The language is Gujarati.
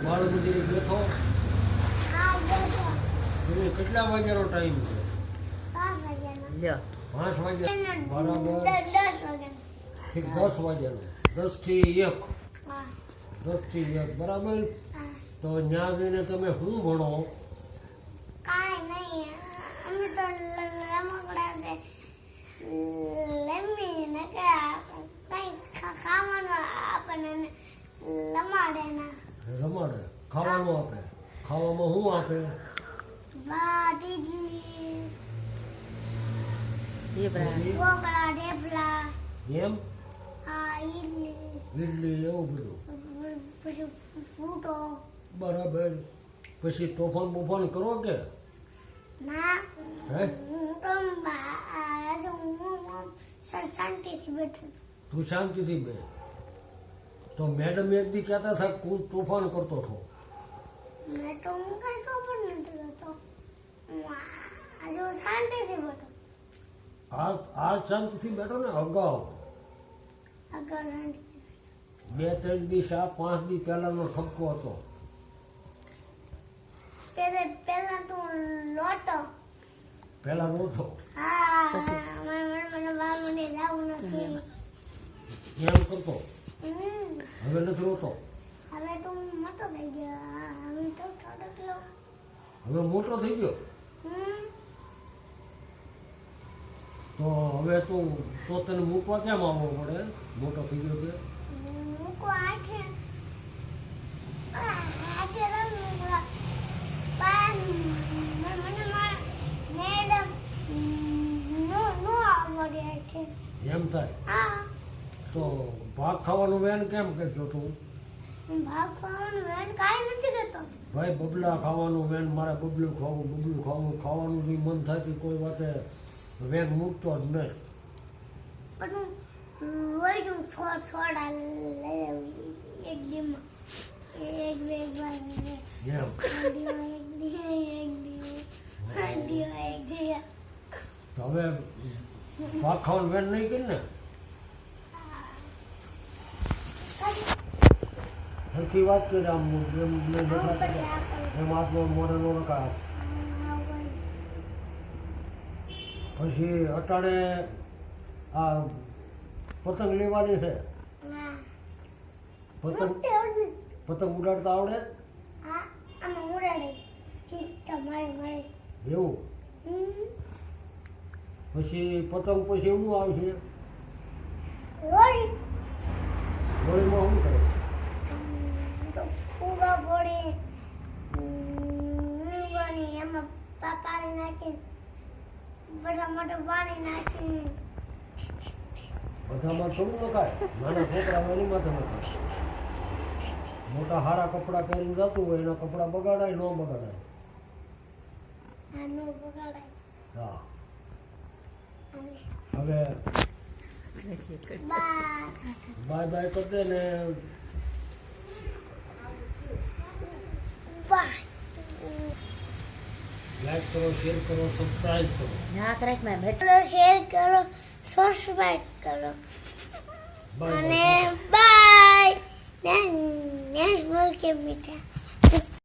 બાળ મંદિરે બેઠો કેટલા વાગ્યાનો ટાઈમ છે? 5 વાગ્યા બરાબર. 10 વાગ્યાનો 10 થી 1 બરાબર. તો ત્યાં જઈને તમે શું ભણો? કાંઈ નહીં, અમે તો રમકડા છે લમીને કે કંઈ ખાવાનું આપણને રમાડે ના રમાડે. ખાવાનું આપે. ખાવામાં શું આપે? ભાત, ઇડલી, ઢેબરા, ઢોકળા, ઢેફલા. એમ? હા, ઇડલી એવું બધું. પછી ફ્રૂટો. બરાબર. પછી તોફાન બોફાન કરો કે? ના, હે? હું તો શાંતિથી બેઠો. તું શાંતિથી બે. તો મેડમ એક દી કહેતા હતા હું તોફાન કરતો હતો. મેં તો હું કાંઈ ખબર નથી કરતો. આજે હું શાંતિથી બેઠો. આ શાંતિથી બેઠો ને અગાઉ આગળ શાંતિથી 2-3 દી 5 દી પહેલાનો ઠપકો હતો. પહેલા તો લોટો. પહેલા નહોતો હા, મને બાબુને જવું નથી. એમ કરતો. હમ. હવે નથી રોતો. હવે તો હું મોટો થઈ ગયો. હવે તો થોડોક લો. હવે મોટો થઈ ગયો. હમ. તો હવે તો તને મૂકવા કેમ આવવો પડે? મોટો થઈ ગયો છે. મૂકો આખે રમવા પણ મને મેડમ નો આવડે છે. એમ થાય હા, તો ભાગ ખાવાનું વેન કેમ કરશો તું? હું ભાગ ખાવાનું વેન કાંઈ નથી કરતો. ભાઈ બબલા ખાવાનું વેન, મારે બબલું ખાવાનું જે મન થાય તે કોઈ વાતે વેન મૂકતો જ નહીં. પણ હું રોજ હું છોડા લઈ એક દીમાં એક બે વાર એમ તો હવે ભાગ ખાવાનું વેન નહીં કરી ને? સરખી વાત કરી આમ એમ આત્મા મોઢે નો રખાય. પછી અટાણે આ પતંગ લેવાની છે. પતંગ ઉડાડતા આવડે? એવું? પછી પતંગ પછી એવું આવશે. હોળીમાં શું કરે? એમાં પાણી નાખી બધા મોટું પાણી નાખી. બધામાં થોડું નખાય. નાના છોકરા એની માથે નખાય. મોટા હારા કપડાં પહેરીને જતું હોય એના કપડાં બગાડાય ન બગાડાય? હા. હવે બાય બાય કરી દે ને. લાઈક કરો, શેર કરો, સબસ્ક્રાઇબ કરો. શેર કરો, સબસ્ક્રાઇબ કરો બાય અને બાય. નેક્સ્ટ બોલ કે મીઠા.